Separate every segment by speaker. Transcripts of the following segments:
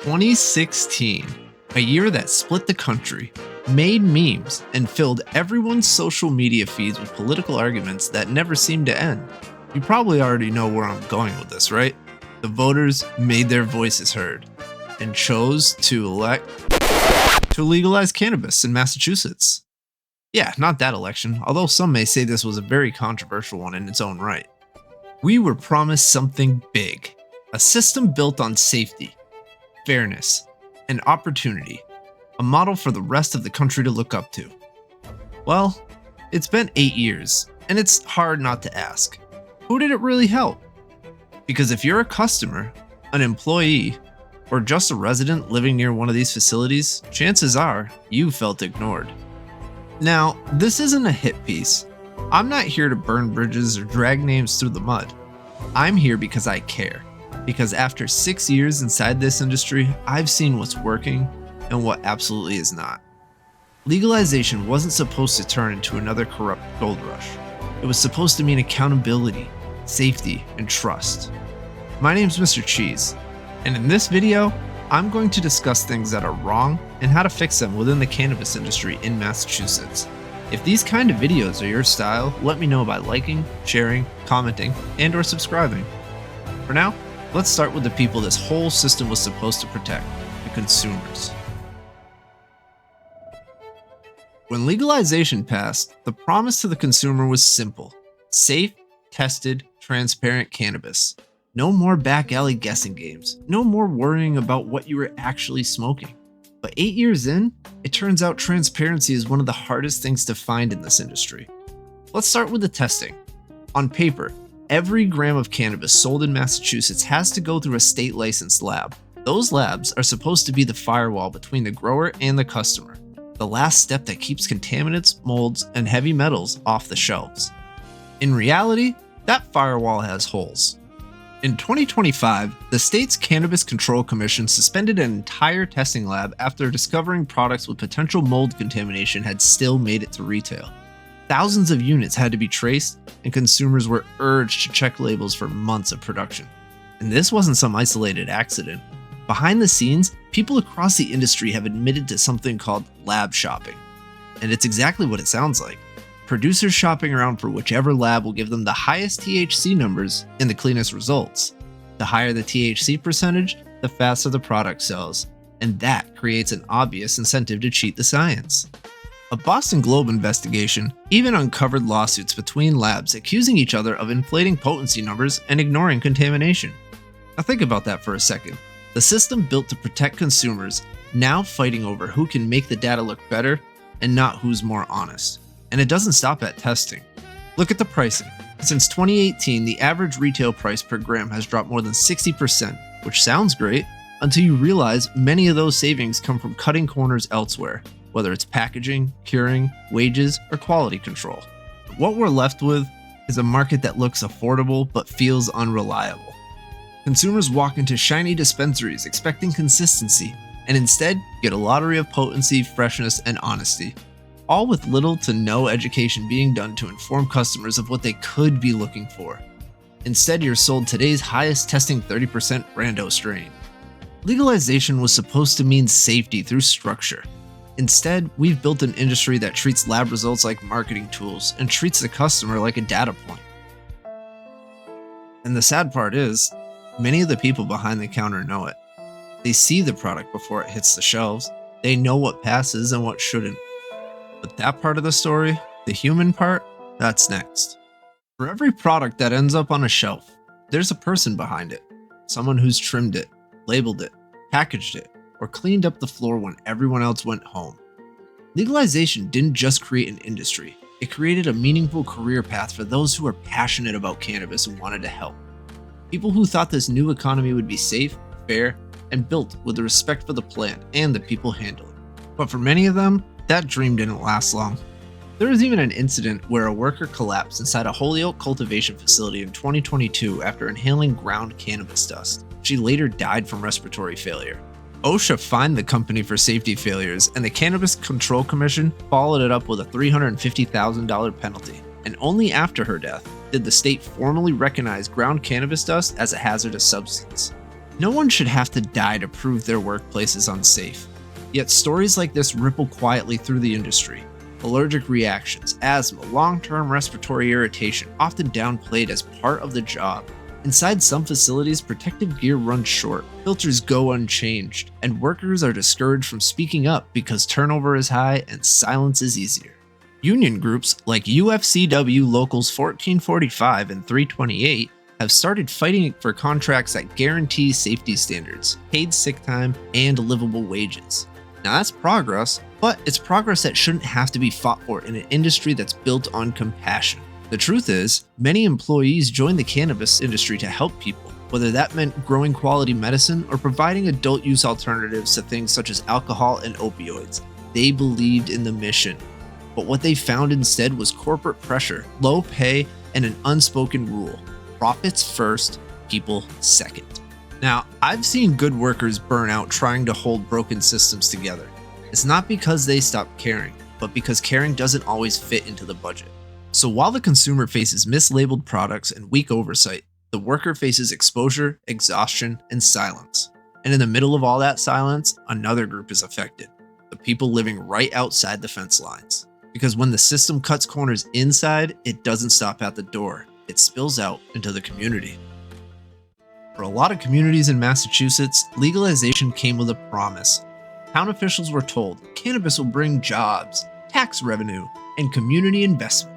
Speaker 1: 2016, a year that split the country, made memes, and filled everyone's social media feeds with political arguments that never seemed to end. You probably already know where I'm going with this, right? The voters made their voices heard and chose to legalize cannabis in Massachusetts. Yeah, not that election, although some may say this was a very controversial one in its own right. We were promised something big, a system built on safety, fairness, and opportunity, a model for the rest of the country to look up to. Well, it's been 8 years, and it's hard not to ask, who did it really help? Because if you're a customer, an employee, or just a resident living near one of these facilities, chances are you felt ignored. Now, this isn't a hit piece. I'm not here to burn bridges or drag names through the mud. I'm here because I care. Because after 6 years inside this industry, I've seen what's working and what absolutely is not. Legalization wasn't supposed to turn into another corrupt gold rush. It was supposed to mean accountability, safety, and trust. My name's Mr. Cheese, and in this video, I'm going to discuss things that are wrong and how to fix them within the cannabis industry in Massachusetts. If these kind of videos are your style, let me know by liking, sharing, commenting, and/or subscribing. For now, let's start with the people this whole system was supposed to protect, the consumers. When legalization passed, the promise to the consumer was simple: safe, tested, transparent cannabis. No more back alley guessing games, no more worrying about what you were actually smoking. But 8 years in, it turns out transparency is one of the hardest things to find in this industry. Let's start with the testing. On paper, every gram of cannabis sold in Massachusetts has to go through a state licensed lab. Those labs are supposed to be the firewall between the grower and the customer, the last step that keeps contaminants, molds, and heavy metals off the shelves. In reality, that firewall has holes. In 2025, the state's Cannabis Control Commission suspended an entire testing lab after discovering products with potential mold contamination had still made it to retail. Thousands of units had to be traced, and consumers were urged to check labels for months of production. And this wasn't some isolated accident. Behind the scenes, people across the industry have admitted to something called lab shopping. And it's exactly what it sounds like. Producers shopping around for whichever lab will give them the highest THC numbers and the cleanest results. The higher the THC percentage, the faster the product sells, and that creates an obvious incentive to cheat the science. A Boston Globe investigation even uncovered lawsuits between labs accusing each other of inflating potency numbers and ignoring contamination. Now think about that for a second. The system built to protect consumers now fighting over who can make the data look better and not who's more honest. And it doesn't stop at testing. Look at the pricing. Since 2018, the average retail price per gram has dropped more than 60%, which sounds great until you realize many of those savings come from cutting corners elsewhere, whether it's packaging, curing, wages, or quality control. What we're left with is a market that looks affordable but feels unreliable. Consumers walk into shiny dispensaries expecting consistency, and instead get a lottery of potency, freshness, and honesty, all with little to no education being done to inform customers of what they could be looking for. Instead, you're sold today's highest testing 30% rando strain. Legalization was supposed to mean safety through structure. Instead, we've built an industry that treats lab results like marketing tools and treats the customer like a data point. And the sad part is, many of the people behind the counter know it. They see the product before it hits the shelves. They know what passes and what shouldn't. But that part of the story, the human part, that's next. For every product that ends up on a shelf, there's a person behind it. Someone who's trimmed it, labeled it, packaged it, or cleaned up the floor when everyone else went home. Legalization didn't just create an industry, it created a meaningful career path for those who are passionate about cannabis and wanted to help. People who thought this new economy would be safe, fair, and built with the respect for the plant and the people handling it. But for many of them, that dream didn't last long. There was even an incident where a worker collapsed inside a Holyoke cultivation facility in 2022 after inhaling ground cannabis dust. She later died from respiratory failure. OSHA fined the company for safety failures, and the Cannabis Control Commission followed it up with a $350,000 penalty. And only after her death did the state formally recognize ground cannabis dust as a hazardous substance. No one should have to die to prove their workplace is unsafe. Yet stories like this ripple quietly through the industry. Allergic reactions, asthma, long-term respiratory irritation, often downplayed as part of the job. Inside some facilities, protective gear runs short, filters go unchanged, and workers are discouraged from speaking up because turnover is high and silence is easier. Union groups like UFCW Locals 1445 and 328 have started fighting for contracts that guarantee safety standards, paid sick time, and livable wages. Now that's progress, but it's progress that shouldn't have to be fought for in an industry that's built on compassion. The truth is, many employees joined the cannabis industry to help people, whether that meant growing quality medicine or providing adult use alternatives to things such as alcohol and opioids. They believed in the mission. But what they found instead was corporate pressure, low pay, and an unspoken rule: profits first, people second. Now, I've seen good workers burn out trying to hold broken systems together. It's not because they stopped caring, but because caring doesn't always fit into the budget. So while the consumer faces mislabeled products and weak oversight, the worker faces exposure, exhaustion, and silence. And in the middle of all that silence, another group is affected: the people living right outside the fence lines. Because when the system cuts corners inside, it doesn't stop at the door. It spills out into the community. For a lot of communities in Massachusetts, legalization came with a promise. Town officials were told cannabis will bring jobs, tax revenue, and community investment.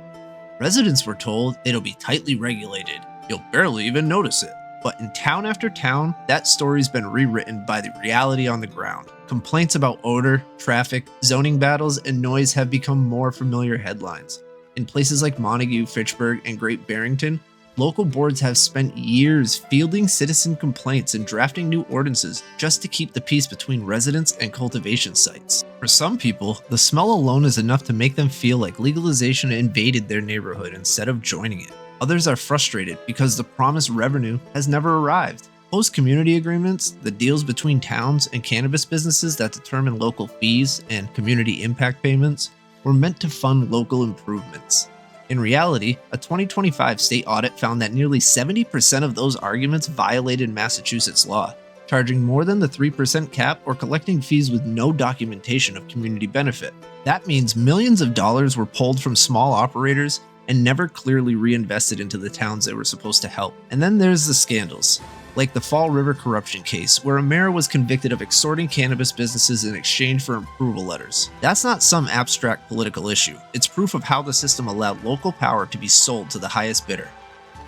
Speaker 1: Residents were told it'll be tightly regulated. You'll barely even notice it. But in town after town, that story's been rewritten by the reality on the ground. Complaints about odor, traffic, zoning battles, and noise have become more familiar headlines. In places like Montague, Fitchburg, and Great Barrington, local boards have spent years fielding citizen complaints and drafting new ordinances just to keep the peace between residents and cultivation sites. For some people, the smell alone is enough to make them feel like legalization invaded their neighborhood instead of joining it. Others are frustrated because the promised revenue has never arrived. Host community agreements, the deals between towns and cannabis businesses that determine local fees and community impact payments, were meant to fund local improvements. In reality, a 2025 state audit found that nearly 70% of those arguments violated Massachusetts law, charging more than the 3% cap or collecting fees with no documentation of community benefit. That means millions of dollars were pulled from small operators and never clearly reinvested into the towns they were supposed to help. And then there's the scandals, like the Fall River corruption case, where a mayor was convicted of extorting cannabis businesses in exchange for approval letters. That's not some abstract political issue. It's proof of how the system allowed local power to be sold to the highest bidder.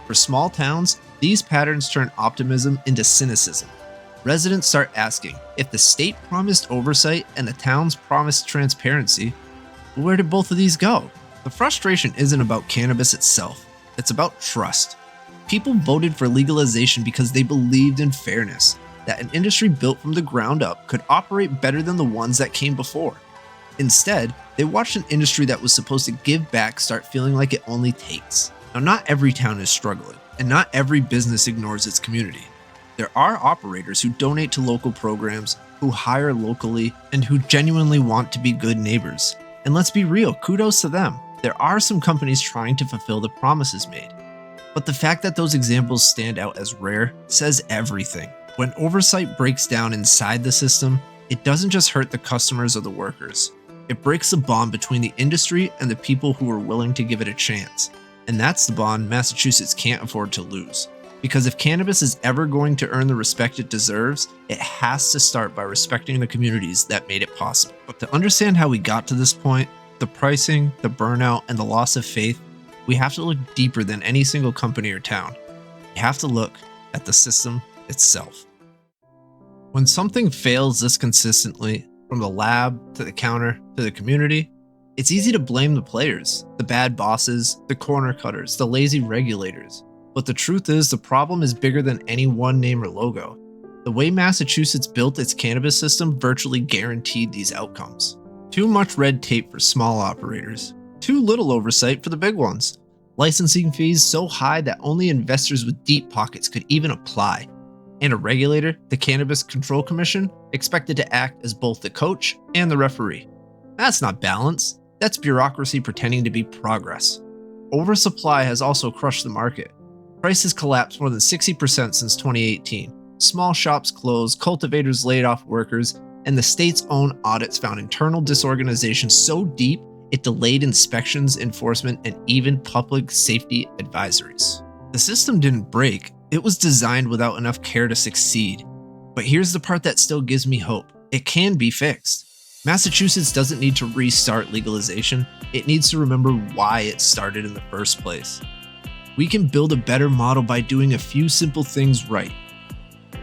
Speaker 1: For small towns, these patterns turn optimism into cynicism. Residents start asking, if the state promised oversight and the towns promised transparency, where did both of these go? The frustration isn't about cannabis itself, it's about trust. People voted for legalization because they believed in fairness, that an industry built from the ground up could operate better than the ones that came before. Instead, they watched an industry that was supposed to give back start feeling like it only takes. Now, not every town is struggling, and not every business ignores its community. There are operators who donate to local programs, who hire locally, and who genuinely want to be good neighbors. And let's be real, kudos to them. There are some companies trying to fulfill the promises made. But the fact that those examples stand out as rare says everything. When oversight breaks down inside the system, it doesn't just hurt the customers or the workers. It breaks the bond between the industry and the people who are willing to give it a chance. And that's the bond Massachusetts can't afford to lose. Because if cannabis is ever going to earn the respect it deserves, it has to start by respecting the communities that made it possible. But to understand how we got to this point, the pricing, the burnout, and the loss of faith, we have to look deeper than any single company or town. We have to look at the system itself. When something fails this consistently, from the lab to the counter to the community, it's easy to blame the players, the bad bosses, the corner cutters, the lazy regulators. But the truth is, the problem is bigger than any one name or logo. The way Massachusetts built its cannabis system virtually guaranteed these outcomes. Too much red tape for small operators. Too little oversight for the big ones. Licensing fees so high that only investors with deep pockets could even apply. And a regulator, the Cannabis Control Commission, expected to act as both the coach and the referee. That's not balance. That's bureaucracy pretending to be progress. Oversupply has also crushed the market. Prices collapsed more than 60% since 2018. Small shops closed, cultivators laid off workers, and the state's own audits found internal disorganization so deep it delayed inspections, enforcement, and even public safety advisories. The system didn't break, it was designed without enough care to succeed. But here's the part that still gives me hope. It can be fixed. Massachusetts doesn't need to restart legalization, it needs to remember why it started in the first place. We can build a better model by doing a few simple things right.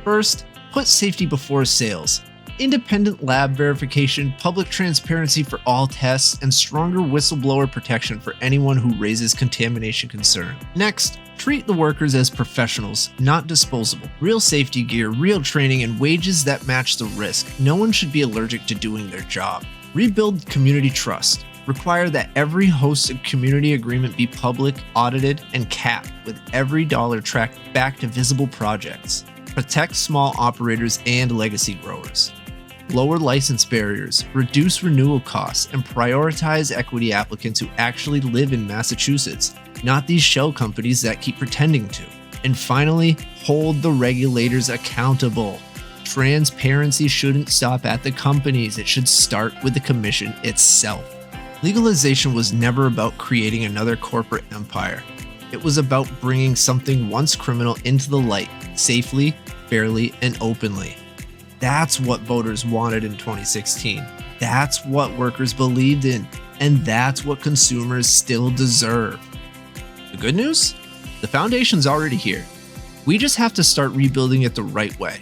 Speaker 1: First, put safety before sales. Independent lab verification, public transparency for all tests, and stronger whistleblower protection for anyone who raises contamination concern. Next, treat the workers as professionals, not disposable. Real safety gear, real training, and wages that match the risk. No one should be allergic to doing their job. Rebuild community trust. Require that every hosted community agreement be public, audited, and capped, with every dollar tracked back to visible projects. Protect small operators and legacy growers. Lower license barriers, reduce renewal costs, and prioritize equity applicants who actually live in Massachusetts, not these shell companies that keep pretending to. And finally, hold the regulators accountable. Transparency shouldn't stop at the companies, it should start with the commission itself. Legalization was never about creating another corporate empire. It was about bringing something once criminal into the light, safely, fairly, and openly. That's what voters wanted in 2016. That's what workers believed in, and that's what consumers still deserve. The good news? The foundation's already here. We just have to start rebuilding it the right way.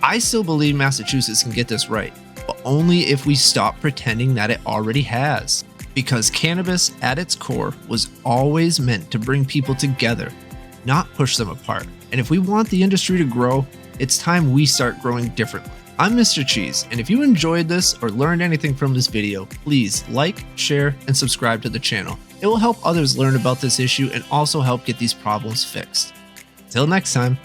Speaker 1: I still believe Massachusetts can get this right, but only if we stop pretending that it already has. Because cannabis, at its core, was always meant to bring people together, not push them apart. And if we want the industry to grow, it's time we start growing differently. I'm Mr. Cheese, and if you enjoyed this or learned anything from this video, please like, share, and subscribe to the channel. It will help others learn about this issue and also help get these problems fixed. Till next time.